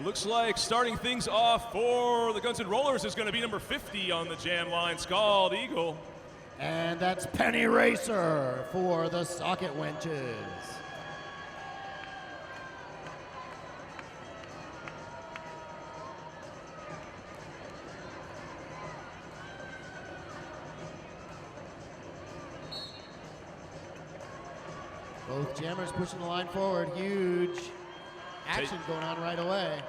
looks like starting things off for the Guns N' Rollers is going to be number 50 on the jam line, Scald Eagle. And that's Penny Racer for the Sockit Wenches. Both jammers pushing the line forward. Huge action going on right away.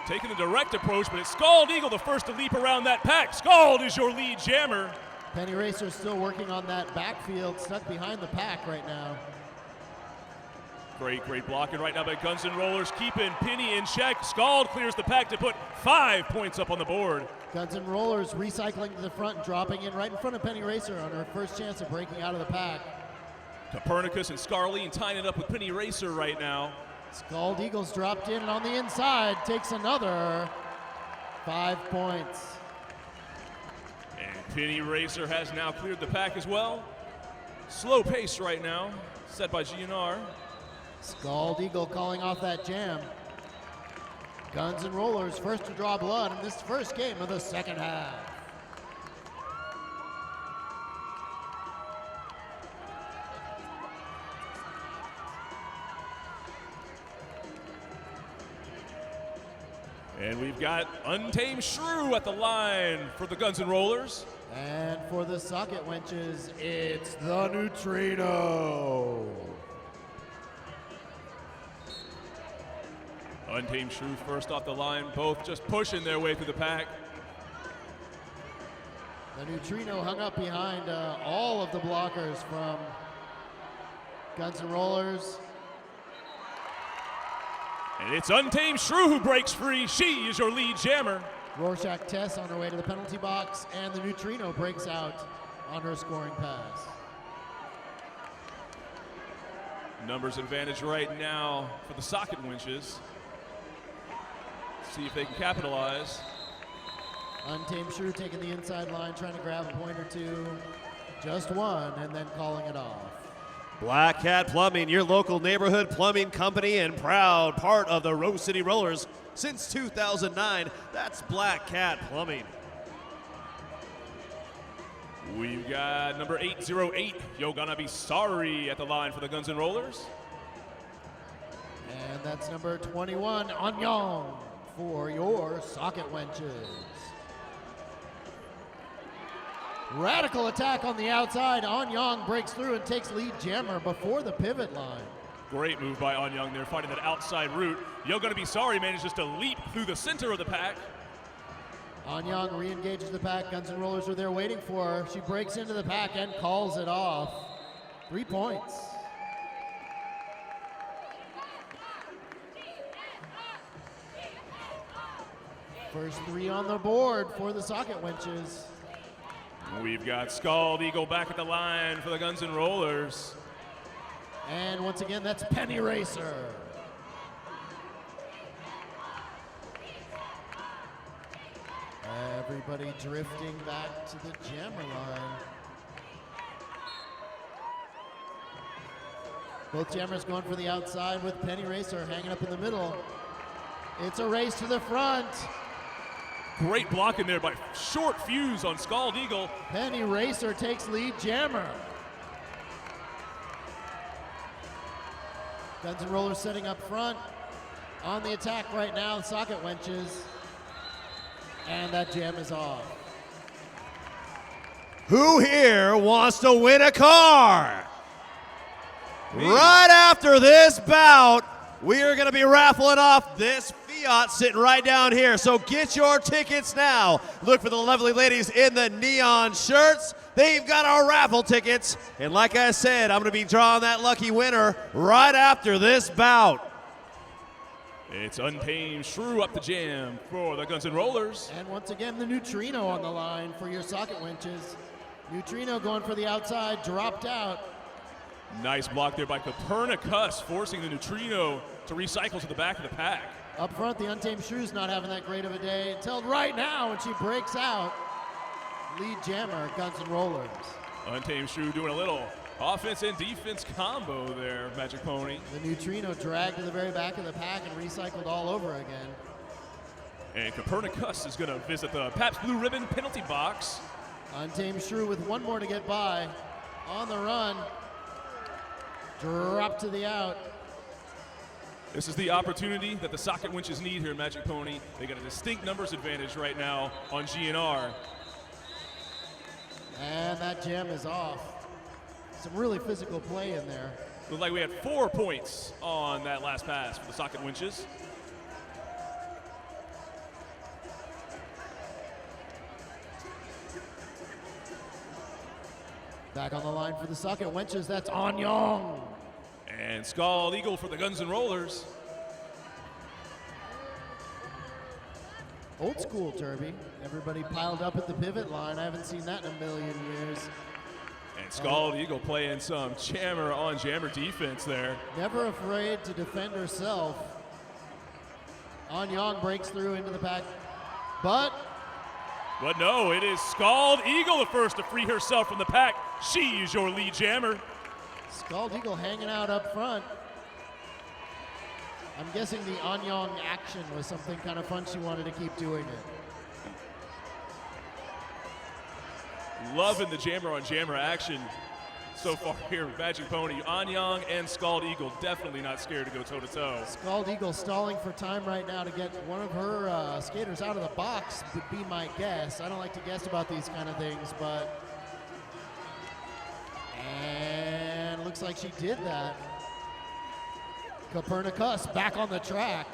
Taking the direct approach, but it's Scald Eagle the first to leap around that pack. Scald is your lead jammer. Penny Racer still working on that backfield, stuck behind the pack right now. Great blocking right now by Guns N' Rollers, keeping Penny in check. Scald clears the pack to put 5 points up on the board. Guns N' Rollers recycling to the front, dropping in right in front of Penny Racer on her first chance of breaking out of the pack. Copernicus and Scarleen tying it up with Penny Racer right now. Scald Eagles dropped in and on the inside takes another 5 points. And Penny Racer has now cleared the pack as well. Slow pace right now, set by GNR. Scald Eagle calling off that jam. Guns N' Rollers first to draw blood in this first game of the second half. And we've got Untamed Shrew at the line for the Guns N' Rollers. And for the Sockit Wenches, it's the Neutrino. Untamed Shrew first off the line, both just pushing their way through the pack. The Neutrino hung up behind all of the blockers from Guns N' Rollers. And it's Untamed Shrew who breaks free. She is your lead jammer. Rorschach Tess on her way to the penalty box, and the Neutrino breaks out on her scoring pass. Numbers advantage right now for the Sockit Wenches. See if they can capitalize. Untamed Shrew taking the inside line, trying to grab a point or two. Just one, and then calling it off. Black Cat Plumbing, your local neighborhood plumbing company and proud part of the Rose City Rollers since 2009. That's Black Cat Plumbing. We've got number 808, You're Gonna Be Sorry at the line for the Guns N' Rollers. And that's number 21, Anyong, for your Sockit Wenches. Radical attack on the outside. Anyong breaks through and takes lead jammer before the pivot line. Great move by Anyong there, finding that outside route. You're Gonna Be Sorry manages to leap through the center of the pack. Anyong re-engages the pack. Guns N' Rollers are there waiting for her. She breaks into the pack and calls it off. 3 points. First 3 on the board for the Sockit Wenches. We've got Scald Eagle back at the line for the Guns N' Rollers. And once again, that's Penny Racer. Everybody drifting back to the jammer line. Both jammers going for the outside with Penny Racer hanging up in the middle. It's a race to the front. Great blocking there by Short Fuse on Scald Eagle. Penny Racer takes lead jammer. Guns N' Rollers setting up front. On the attack right now, Sockit Wenches. And that jam is off. Who here wants to win a car? Right after this bout, we are going to be raffling off this Fiat sitting right down here. So get your tickets now. Look for the lovely ladies in the neon shirts. They've got our raffle tickets. And like I said, I'm going to be drawing that lucky winner right after this bout. It's Untamed Shrew up the jam for the Guns N' Rollers. And once again, the Neutrino on the line for your Sockit Wenches. Neutrino going for the outside, dropped out. Nice block there by Copernicus, forcing the Neutrino to recycle to the back of the pack. Up front, the Untamed Shrew's not having that great of a day until right now when she breaks out. Lead jammer, Guns N' Rollers. Untamed Shrew doing a little offense and defense combo there, Magic Pony. The Neutrino dragged to the very back of the pack and recycled all over again. And Copernicus is going to visit the Pabst Blue Ribbon penalty box. Untamed Shrew with one more to get by. On the run. Drop to the out. This is the opportunity that the Sockit Wenches need here in Magic Pony. They got a distinct numbers advantage right now on GNR. And that jam is off. Some really physical play in there. Looked like we had 4 points on that last pass for the Sockit Wenches. Back on the line for the Sockit Wenches, that's Anyang. And Scald Eagle for the Guns N' Rollers. Old school Derby. Everybody piled up at the pivot line. I haven't seen that in a million years. And Scald Eagle playing some jammer on jammer defense there. Never afraid to defend herself. Anyang breaks through into the pack, but no, it is Scald Eagle the first to free herself from the pack. She is your lead jammer. Scald Eagle hanging out up front. I'm guessing the Anyang action was something kind of fun. She wanted to keep doing it. Loving the jammer on jammer action so far here with Magic Pony. Anyang and Scald Eagle definitely not scared to go toe to toe. Scald Eagle stalling for time right now to get one of her skaters out of the box would be my guess. I don't like to guess about these kind of things, but. And looks like she did that. Copernicus back on the track.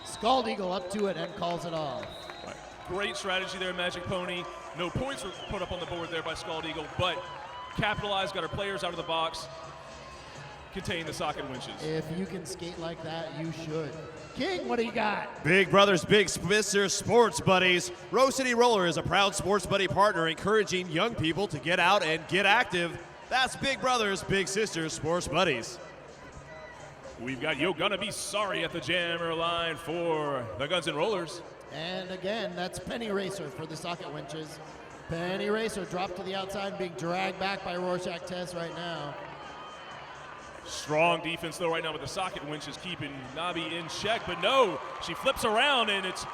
Scald Eagle up to it and calls it off. Right. Great strategy there, Magic Pony. No points were put up on the board there by Scald Eagle, but capitalized, got her players out of the box, contained the Sockit Wenches. If you can skate like that, you should. King, what do you got? Big Brothers, Big Sisters, Sports Buddies. Rose City Roller is a proud Sports Buddy partner encouraging young people to get out and get active. That's Big Brothers, Big Sisters, Sports Buddies. We've got Yo Gonna Be Sorry at the jammer line for the Guns N' Rollers. And again, that's Penny Racer for the Sockit Wenches. Penny Racer dropped to the outside, being dragged back by Rorschach Tess right now. Strong defense though right now with the Sockit Wenches keeping Nabi in check, but no, she flips around and it's,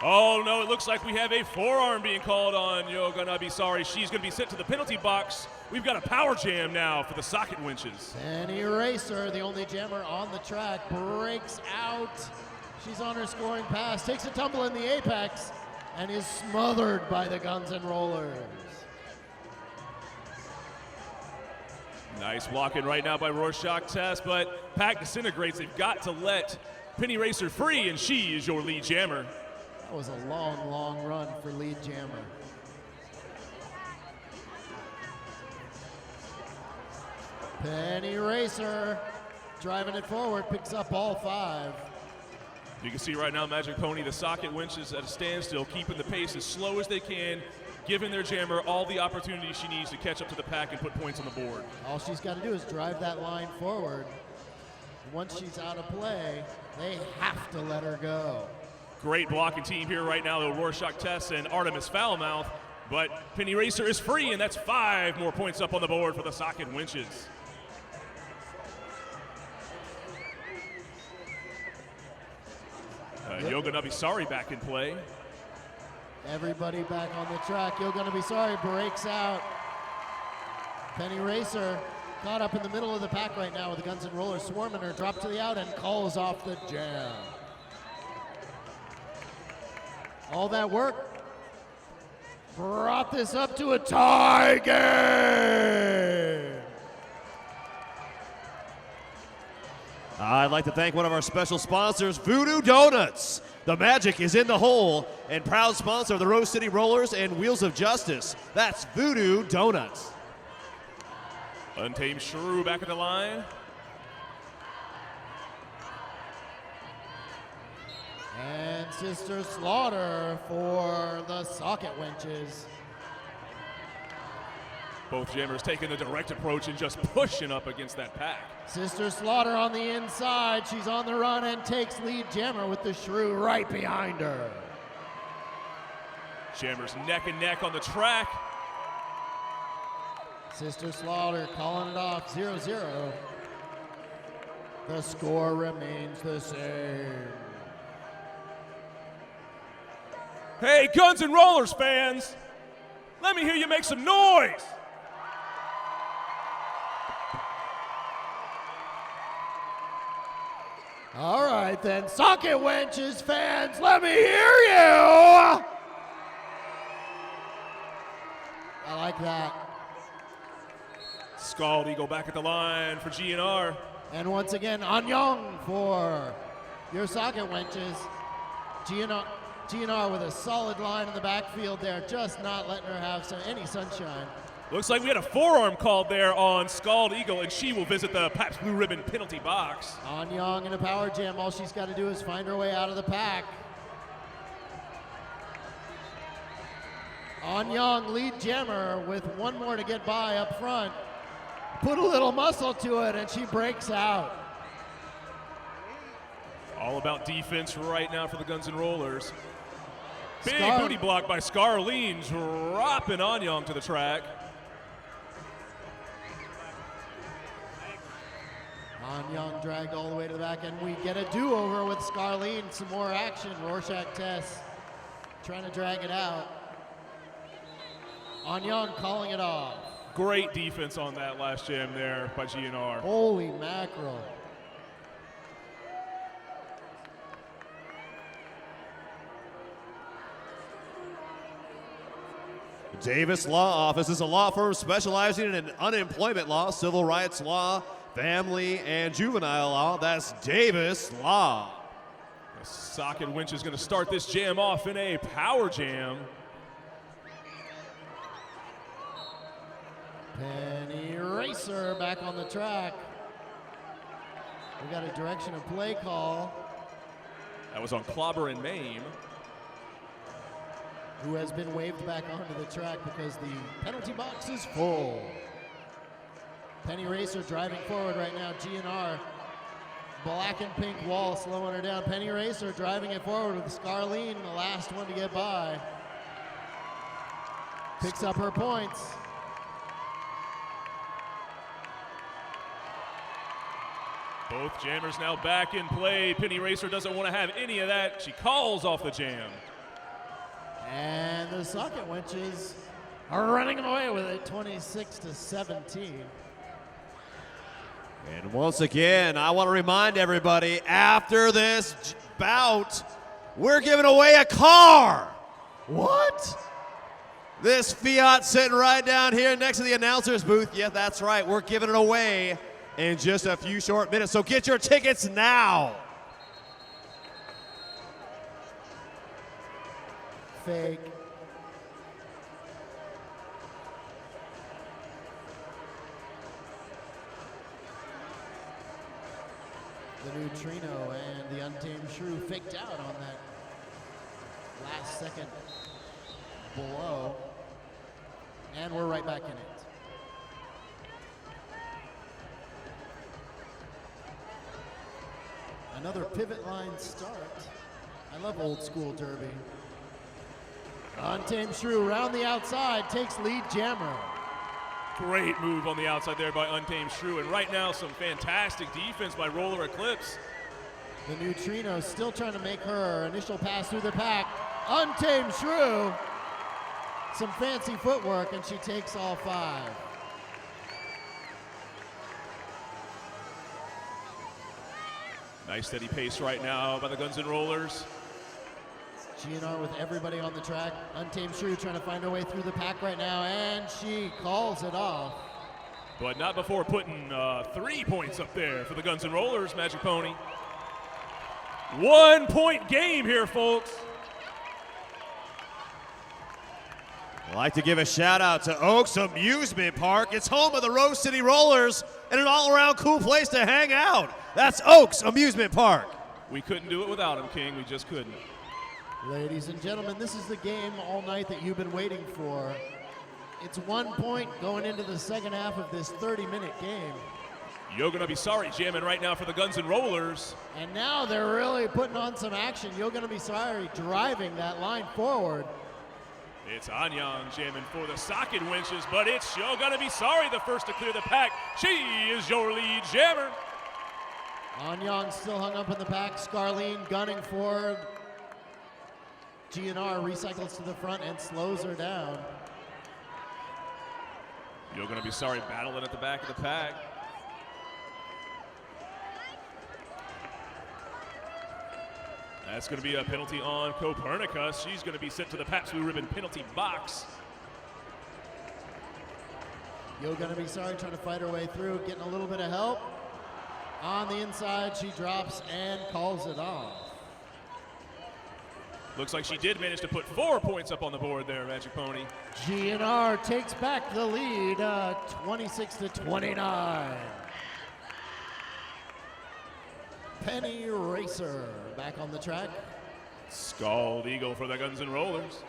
oh no, it looks like we have a forearm being called on Yo Gonna Be Sorry. She's gonna be sent to the penalty box. We've got a power jam now for the Sockit Wenches. Penny Racer, the only jammer on the track, breaks out. She's on her scoring pass, takes a tumble in the apex, and is smothered by the Guns N' Rollers. Nice blocking right now by Rorschach Tess, but pack disintegrates. They've got to let Penny Racer free, and she is your lead jammer. That was a long, long run for lead jammer. Penny Racer driving it forward, picks up all 5. You can see right now, Magic Pony, the Sockit Wenches at a standstill, keeping the pace as slow as they can, giving their jammer all the opportunities she needs to catch up to the pack and put points on the board. All she's got to do is drive that line forward. Once she's out of play, they have to let her go. Great blocking team here right now, though, Rorschach Tess and Artemis Foulmouth. But Penny Racer is free, and that's 5 more points up on the board for the Sockit Wenches. Yo Gonna Be Sorry back in play. Everybody back on the track. Yo Gonna Be Sorry breaks out. Penny Racer caught up in the middle of the pack right now with the Guns N' Rollers swarming her, drop to the out and calls off the jam. All that work brought this up to a tie game. I'd like to thank one of our special sponsors, Voodoo Donuts. The magic is in the hole, and proud sponsor of the Rose City Rollers and Wheels of Justice. That's Voodoo Donuts. Untamed Shrew back at the line. And Sister Slaughter for the Sockit Wenches. Both jammers taking the direct approach and just pushing up against that pack. Sister Slaughter on the inside. She's on the run and takes lead jammer with the Shrew right behind her. Jammers neck and neck on the track. Sister Slaughter calling it off 0-0. The score remains the same. Hey, Guns N' Rollers fans, let me hear you make some noise. All right then, Sockit Wenches fans, let me hear you! I like that. Scald Eagle back at the line for GNR. And once again, Anyong for your Sockit Wenches. GNR with a solid line in the backfield there, just not letting her have any sunshine. Looks like we had a forearm called there on Scald Eagle, and she will visit the Pabst Blue Ribbon penalty box. Anyong in a power jam. All she's got to do is find her way out of the pack. Anyong, lead jammer, with one more to get by up front. Put a little muscle to it, and she breaks out. All about defense right now for the Guns N' Rollers. Big Scar- booty block by Scarleen, dropping Anyong to the track. Anyong dragged all the way to the back, and we get a do-over with Scarleen. Some more action. Rorschach Tess trying to drag it out. Anyong calling it off. Great defense on that last jam there by GNR. Holy mackerel. Davis Law Office is a law firm specializing in unemployment law, civil rights law, family and juvenile law. That's Davis Law. The Sockit Winch is going to start this jam off in a power jam. Penny Racer back on the track. We got a direction of play call. That was on Clobber and Maim. Who has been waved back onto the track because the penalty box is full. Penny Racer driving forward right now. GNR, black and pink wall slowing her down. Penny Racer driving it forward with Scarleen, the last one to get by. Picks up her points. Both jammers now back in play. Penny Racer doesn't want to have any of that. She calls off the jam. And the Sockit Wenches are running away with it, 26-17. And once again, I want to remind everybody, after this bout, we're giving away a car. What? This Fiat sitting right down here next to the announcer's booth. Yeah, that's right. We're giving it away in just a few short minutes. So get your tickets now. Fake. The Neutrino and the Untamed Shrew faked out on that last second blow. And we're right back in it. Another pivot line start. I love old school derby. Untamed Shrew around the outside takes lead jammer. Great move on the outside there by Untamed Shrew. And right now, some fantastic defense by Roller Eclipse. The Neutrino still trying to make her initial pass through the pack. Untamed Shrew. Some fancy footwork, and she takes all five. Nice steady pace right now by the Guns N' Rollers. GNR with everybody on the track. Untamed Shrew trying to find her way through the pack right now, and she calls it off. But not before putting 3 points up there for the Guns N' Rollers, Magic Pony. 1 point game here, folks. I'd like to give a shout out to Oaks Amusement Park. It's home of the Rose City Rollers and an all-around cool place to hang out. That's Oaks Amusement Park. We couldn't do it without him, King. We just couldn't. Ladies and gentlemen, this is the game all night that you've been waiting for. It's 1 point going into the second half of this 30-minute game. You're gonna be sorry jamming right now for the Guns N' Rollers. And now they're really putting on some action. You're gonna be sorry driving that line forward. It's Anyong jamming for the Sockit Wenches, but it's You're Gonna Be Sorry, the first to clear the pack. She is your lead jammer. Anyong still hung up in the pack. Scarleen gunning forward. GNR recycles to the front and slows her down. You're going to be sorry battling at the back of the pack. That's going to be a penalty on Copernicus. She's going to be sent to the Pabst Blue Ribbon penalty box. You're going to be sorry trying to fight her way through, getting a little bit of help. On the inside, she drops and calls it off. Looks like she did manage to put 4 points up on the board there, Magic Pony. GNR takes back the lead, 26-29. Penny Racer back on the track. Scald Eagle for the Guns N' Rollers.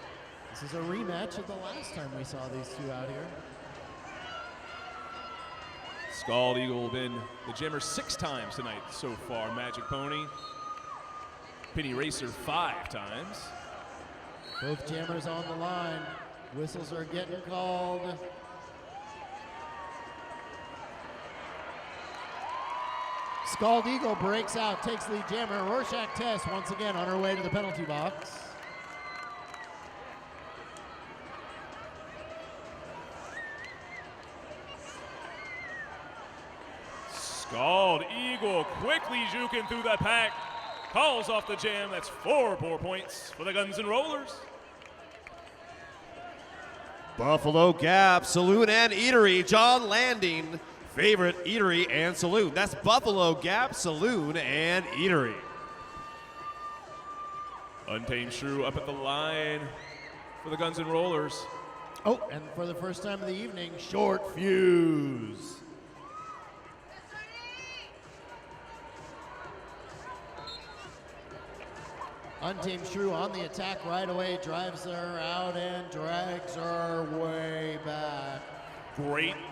This is a rematch of the last time we saw these two out here. Scald Eagle been the Jammer 6 times tonight so far, Magic Pony. Penny Racer 5 times. Both jammers on the line. Whistles are getting called. Scald Eagle breaks out, takes lead jammer. Rorschach Tess once again on her way to the penalty box. Scald Eagle quickly juking through the pack. Calls off the jam. That's 4 points for the Guns N' Rollers. Buffalo Gap Saloon and Eatery, John Landing, favorite eatery and saloon. That's Buffalo Gap Saloon and Eatery. Untamed Shrew up at the line for the Guns N' Rollers. Oh, and for the first time of the evening, Short Fuse. Untamed Shrew on the attack right away, drives her out and drags her way back.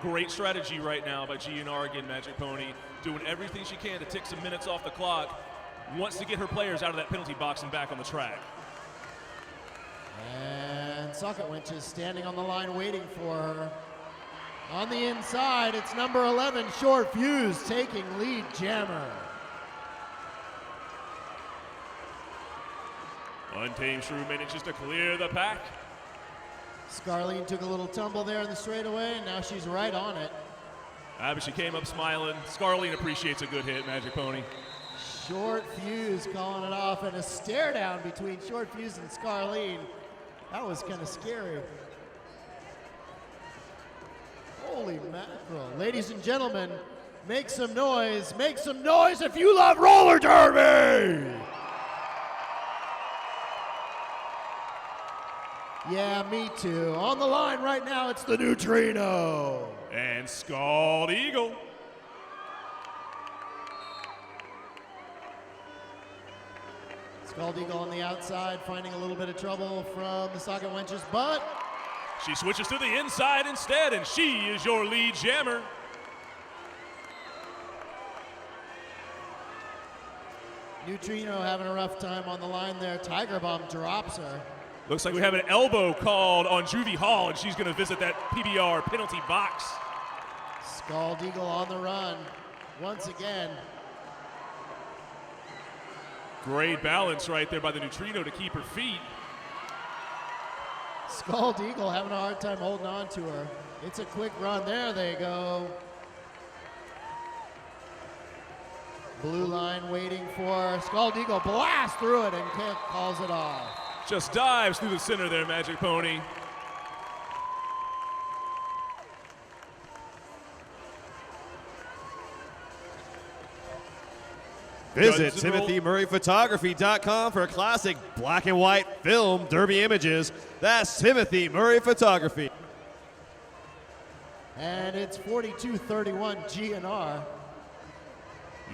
Great strategy right now by GNR again, Magic Pony. Doing everything she can to tick some minutes off the clock. Wants to get her players out of that penalty box and back on the track. And Sockit Wenches standing on the line waiting for her. On the inside, it's number 11, Short Fuse, taking lead jammer. Untamed Shrew manages to clear the pack. Scarleen took a little tumble there in the straightaway, and now she's right on it. But she came up smiling. Scarleen appreciates a good hit, Magic Pony. Short Fuse calling it off, and a stare down between Short Fuse and Scarleen. That was kind of scary. Holy mackerel. Ladies and gentlemen, make some noise if you love roller derby! Yeah, me too. On the line right now, it's the Neutrino. And Scald Eagle. Scald Eagle on the outside, finding a little bit of trouble from the Sockit Wenches, but she switches to the inside instead, and she is your lead jammer. Neutrino having a rough time on the line there. Tiger Bomb drops her. Looks like we have an elbow called on Juvie Hall, and she's going to visit that PBR penalty box. Scald Eagle on the run once again. Great balance right there by the Neutrino to keep her feet. Scald Eagle having a hard time holding on to her. It's a quick run. There they go. Blue line waiting for Scald Eagle. Blast through it and calls it off. Just dives through the center there, Magic Pony. Visit TimothyMurrayPhotography.com for classic black and white film derby images. That's Timothy Murray Photography. And it's 42-31 GNR.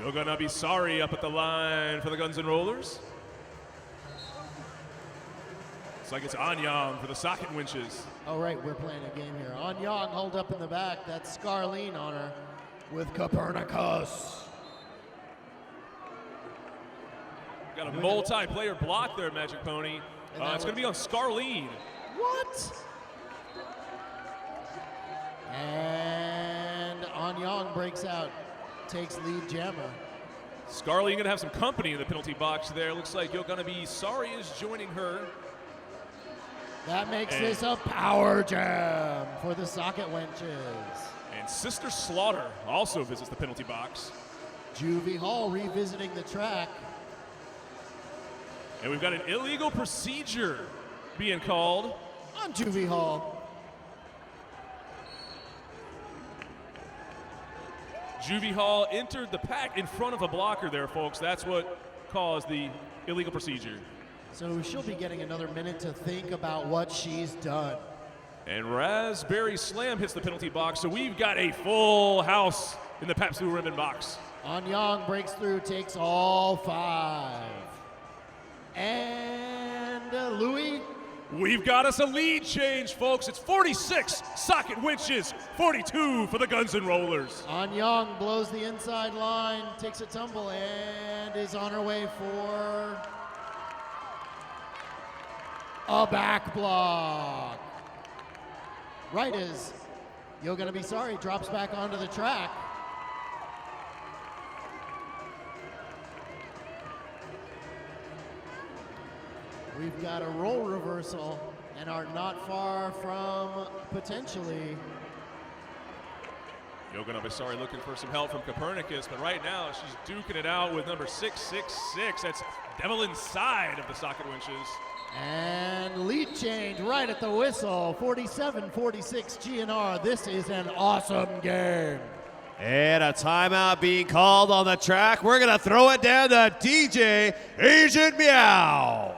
You're gonna be sorry up at the line for the Guns N' Rollers. Looks like it's Anyang for the Sockit Wenches. Oh, right, we're playing a game here. Anyang hold up in the back. That's Scarleen on her with Copernicus. Got a multi-player block there, Magic Pony. It's gonna be on Scarleen. What? And Anyang breaks out, takes lead jammer. Scarleen gonna have some company in the penalty box there. Looks like You're Gonna Be Sorry is joining her. That makes this a power jam for the Sockit Wenches. And Sister Slaughter also visits the penalty box. Juvie Hall revisiting the track. And we've got an illegal procedure being called On Juvie Hall. Juvie Hall entered the pack in front of a blocker there, folks. That's what caused the illegal procedure. So she'll be getting another minute to think about what she's done. And Raspberry Slam hits the penalty box, so we've got a full house in the Pabst Blue Ribbon box. Anyang breaks through, takes all 5. And Louis. We've got us a lead change, folks. It's 46 Sockit Wenches, 42 for the Guns N' Rollers. Anyang blows the inside line, takes a tumble, and is on her way for a back block. Right as You're Gonna Be Sorry drops back onto the track. We've got a role reversal and are not far from potentially. You're Gonna Be Sorry looking for some help from Copernicus, but right now she's duking it out with number 666. That's Devil Inside of the Sockit Wenches. And lead change right at the whistle, 47-46 GNR. This is an awesome game. And a timeout being called on the track. We're going to throw it down to DJ Agent Meow.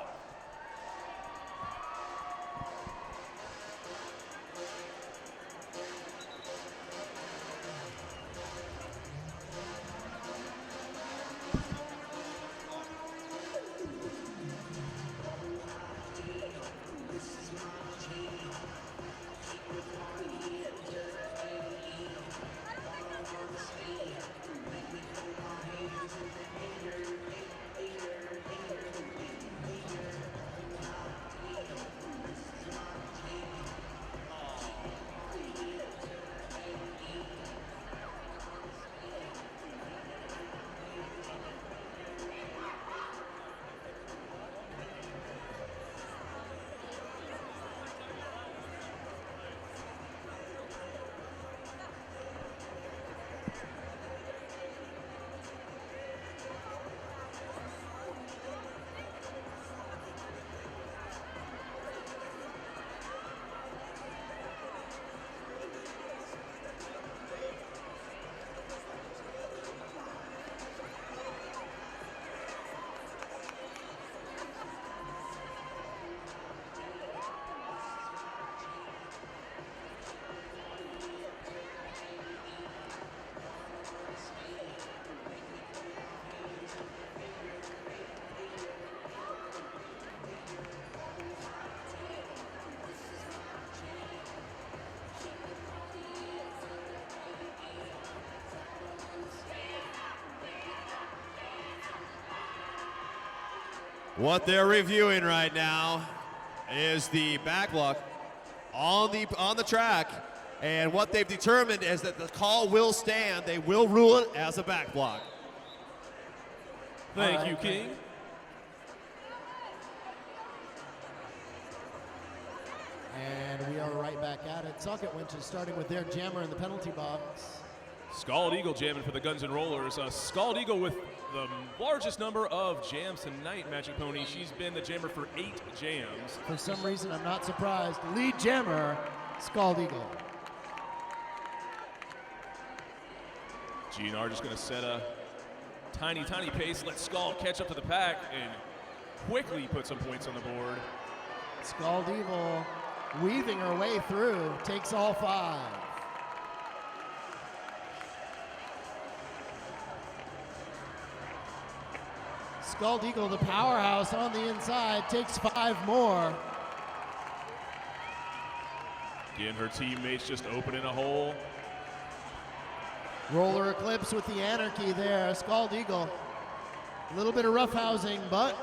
What they're reviewing right now is the back block on the track, and what they've determined is that the call will stand. They will rule it as a back block. Thank you, King. And we are right back at it. Sockit Wenches starting with their jammer in the penalty box. Scald Eagle jamming for the Guns N' Rollers. Scald Eagle with the largest number of jams tonight, Magic Pony. She's been the jammer for 8 jams. For some reason, I'm not surprised. Lead jammer, Scald Eagle. GNR just going to set a tiny pace, let Scald catch up to the pack, and quickly put some points on the board. Scald Eagle weaving her way through, takes all 5. Scald Eagle, the powerhouse on the inside, takes 5 more. Again, her teammates just opening a hole. Roller Eclipse with the anarchy there. Scald Eagle, a little bit of roughhousing, but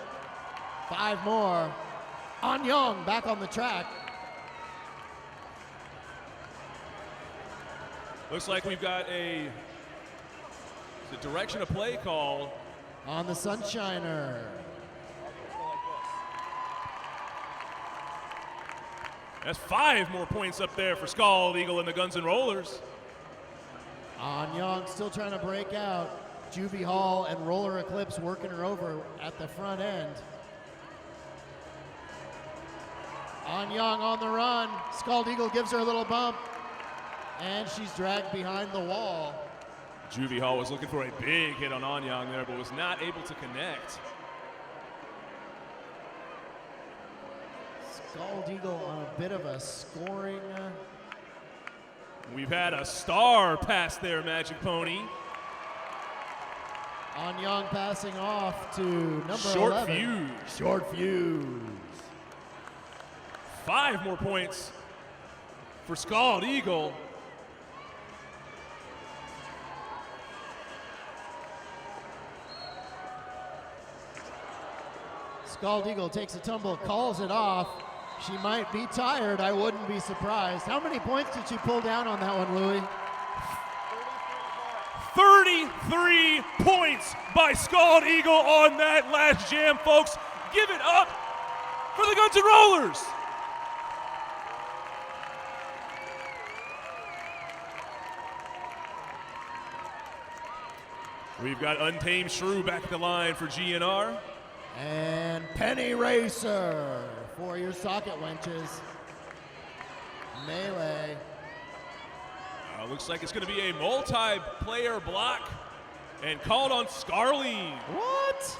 5 more. Anyang back on the track. Looks like we've got the direction of play call on the Sunshiner. That's 5 more points up there for Scald Eagle and the Guns N' Rollers. On Young still trying to break out. Juvie Hall and Roller Eclipse working her over at the front end. On Young on the run. Scald Eagle gives her a little bump, and she's dragged behind the wall. Juvie Hall was looking for a big hit on Anyang there, but was not able to connect. Scald Eagle on a bit of a scoring. We've had a star pass there, Magic Pony. On Young passing off to number Short 11. fuse. Short fuse. 5 more points for Scald Eagle. Scald Eagle takes a tumble, calls it off. She might be tired, I wouldn't be surprised. How many points did she pull down on that one, Louie? 33 points by Scald Eagle on that last jam, folks. Give it up for the Guns N' Rollers. We've got Untamed Shrew back at the line for GNR. And Penny Racer for your Sockit Wenches. Melee. Looks like it's going to be a multi-player block and called on Scarly. What?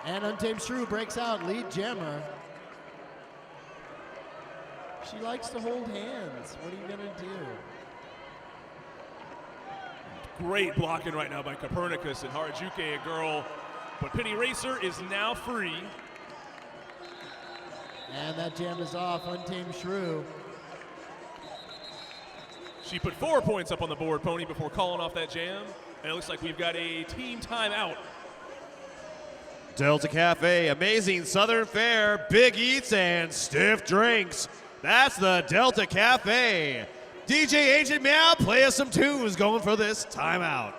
And Untamed Shrew breaks out, lead jammer. She likes to hold hands. What are you going to do? Great blocking right now by Copernicus and Harajuku, a girl. But Penny Racer is now free. And that jam is off, Untamed Shrew. She put 4 points up on the board, Pony, before calling off that jam. And it looks like we've got a team timeout. Delta Cafe, amazing southern fare, big eats, and stiff drinks. That's the Delta Cafe. DJ Agent Meow, play us some tunes going for this timeout.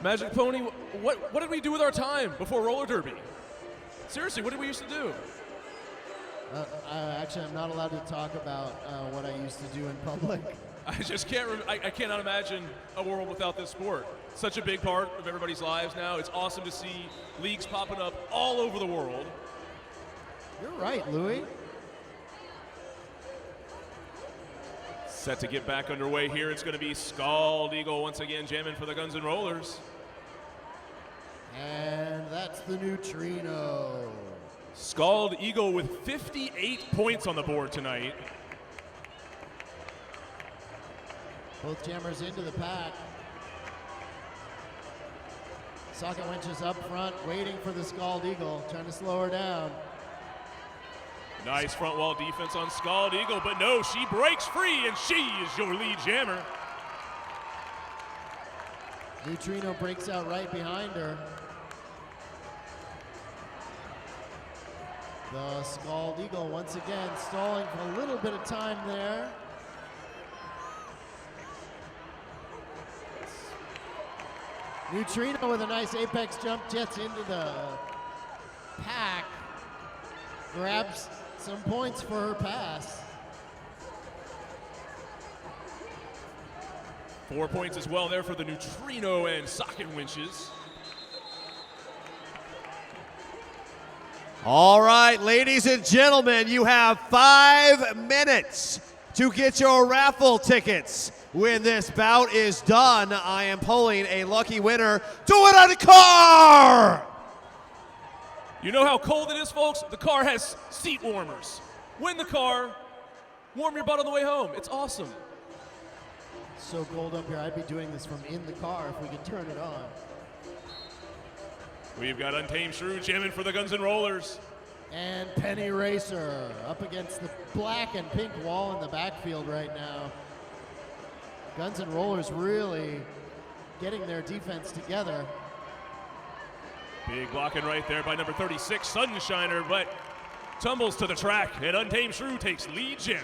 Magic Pony, what did we do with our time before roller derby? Seriously, what did we used to do? Actually, I'm not allowed to talk about what I used to do in public. I just can't. I cannot imagine a world without this sport. Such a big part of everybody's lives now. It's awesome to see leagues popping up all over the world. You're right, Louie. Set to get back underway here. It's going to be Scald Eagle once again jamming for the Guns N' Rollers. And that's the Neutrino. Scald Eagle with 58 points on the board tonight. Both jammers into the pack. Sockit Wenches up front, waiting for the Scald Eagle, trying to slow her down. Nice front wall defense on Scald Eagle, but no, she breaks free, and she is your lead jammer. Neutrino breaks out right behind her. The Scald Eagle once again stalling for a little bit of time there. Neutrino with a nice apex jump jets into the pack. Grabs some points for her pass. 4 points as well there for the Neutrino and Sockit Wenches. All right, ladies and gentlemen, you have 5 minutes to get your raffle tickets. When this bout is done, I am pulling a lucky winner to win a car! You know how cold it is, folks? The car has seat warmers. Win the car, warm your butt on the way home. It's awesome. So cold up here, I'd be doing this from in the car if we could turn it on. We've got Untamed Shrew jamming for the Guns N' Rollers. And Penny Racer up against the black and pink wall in the backfield right now. Guns and Rollers really getting their defense together. Big blocking right there by number 36, Sunshiner, but tumbles to the track, and Untamed Shrew takes lead jammer.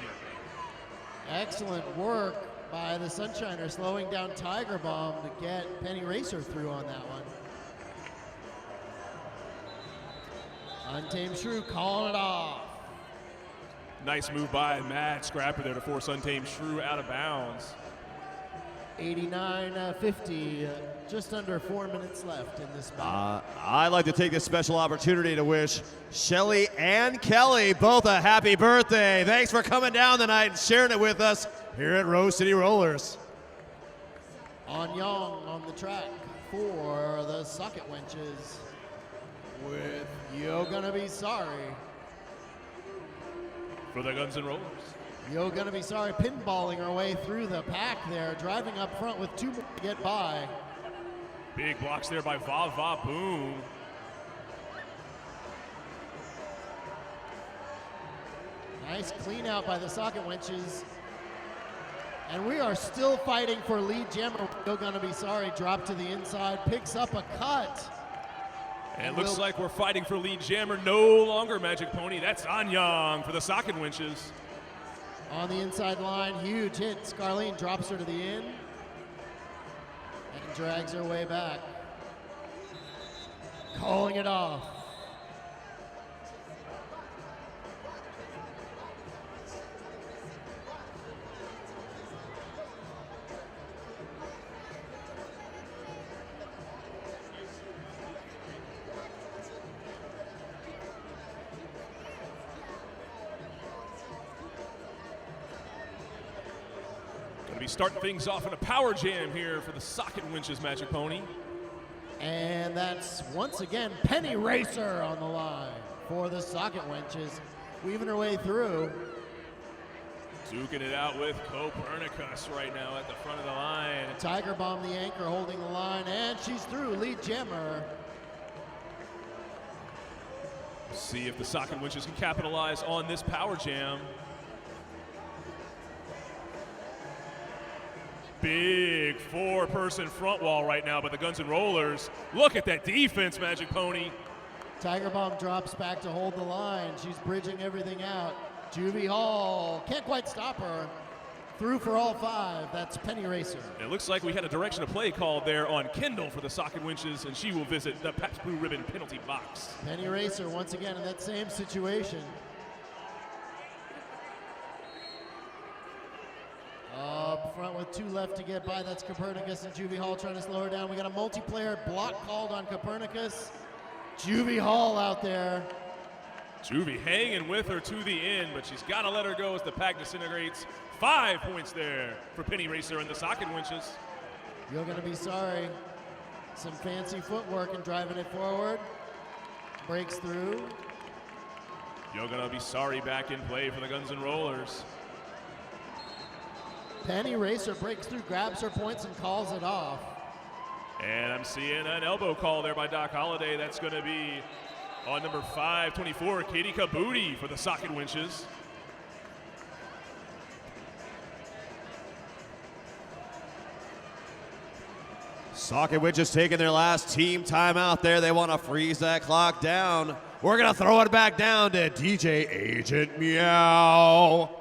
Excellent work by the Sunshiner, slowing down Tiger Bomb to get Penny Racer through on that one. Untamed Shrew calling it off. Nice move by Matt Scrapper there to force Untamed Shrew out of bounds. 89-50, just under 4 minutes left in this battle. I'd like to take this special opportunity to wish Shelly and Kelly both a happy birthday. Thanks for coming down tonight and sharing it with us here at Rose City Rollers. On Young on the track for the Sockit Wenches with You're Gonna Be Sorry. For the Guns and Rollers. You're Gonna Be Sorry pinballing her way through the pack there, driving up front with 2 more to get by. Big blocks there by Va Va Boom. Nice clean out by the Sockit Wenches. And we are still fighting for lead jammer. You're Gonna Be Sorry, drop to the inside, picks up a cut. And it looks like we're fighting for lead jammer. No longer Magic Pony. That's Anyang for the Sockit Wenches. On the inside line, huge hit. Scarlene drops her to the in and drags her way back. Calling it off. Gonna be starting things off in a power jam here for the Sockit Wenches Magic Pony. And that's once again Penny Racer on the line for the Sockit Wenches, weaving her way through. Duking it out with Copernicus right now at the front of the line. Tiger Bomb, the anchor, holding the line, and she's through. Lead jammer. See if the Sockit Wenches can capitalize on this power jam. Big 4-person front wall right now by the Guns and Rollers. Look at that defense, Magic Pony. Tiger Bomb drops back to hold the line. She's bridging everything out. Juvie Hall can't quite stop her. Through for all 5. That's Penny Racer. It looks like we had a direction of play called there on Kendall for the Sockit Wenches, and she will visit the Pabst Blue Ribbon penalty box. Penny Racer once again in that same situation. Up front with 2 left to get by. That's Copernicus and Juvie Hall trying to slow her down. We got a multiplayer block called on Copernicus. Juvie Hall out there. Juvie hanging with her to the end, but she's got to let her go as the pack disintegrates. 5 points there for Penny Racer and the Sockit Wenches. You're Gonna Be Sorry. Some fancy footwork and driving it forward. Breaks through. You're Gonna Be Sorry back in play for the Guns and Rollers. Penny Racer breaks through, grabs her points, and calls it off. And I'm seeing an elbow call there by Doc Holliday. That's going to be on number 524, Katie Kabuti for the Sockit Wenches. Sockit Wenches taking their last team timeout there. They want to freeze that clock down. We're going to throw it back down to DJ Agent Meow.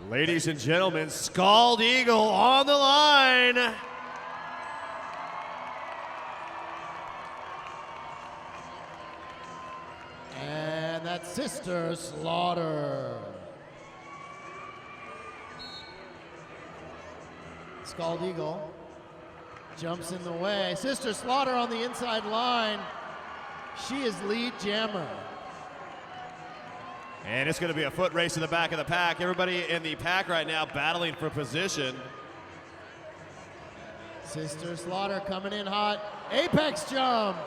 Ladies and gentlemen, Scald Eagle on the line. And that's Sister Slaughter. Scald Eagle jumps in the way. Sister Slaughter on the inside line. She is lead jammer. And it's going to be a foot race to the back of the pack. Everybody in the pack right now battling for position. Sister Slaughter coming in hot. Apex jump.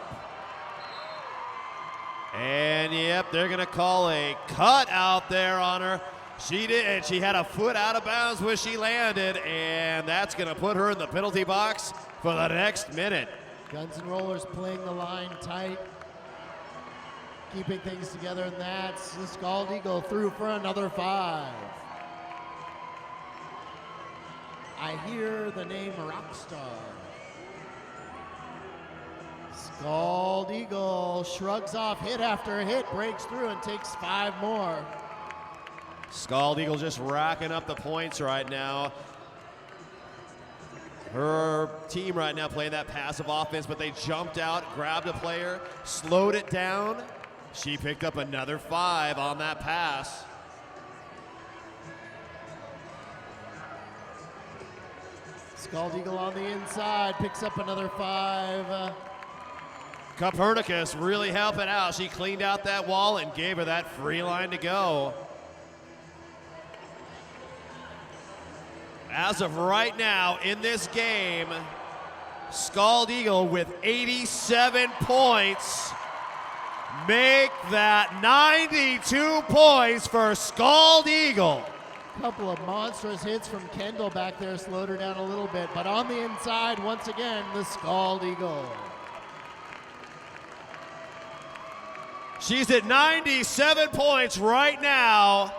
And yep, they're going to call a cut out there on her. She did, and she had a foot out of bounds where she landed, and that's going to put her in the penalty box for the next minute. Guns and Rollers playing the line tight, keeping things together, and that's the Scald Eagle through for another 5. I hear the name Rockstar. Scald Eagle shrugs off hit after hit, breaks through and takes 5 more. Scald Eagle just racking up the points right now. Her team right now playing that passive offense, but they jumped out, grabbed a player, slowed it down. She picked up another 5 on that pass. Scald Eagle on the inside, picks up another 5. Copernicus really helping out. She cleaned out that wall and gave her that free line to go. As of right now in this game, Scald Eagle with 87 points make that 92 points for Scald Eagle. Couple of monstrous hits from Kendall back there slowed her down a little bit, but on the inside, once again, the Scald Eagle. She's at 97 points right now.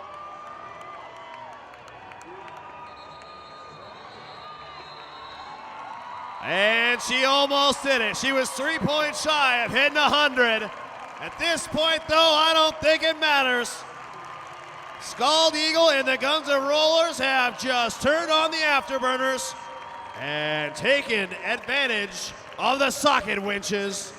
And she almost did it. She was 3 points shy of hitting 100. At this point, though, I don't think it matters. Scald Eagle and the Guns N' Rollers have just turned on the afterburners and taken advantage of the Sockit Wenches.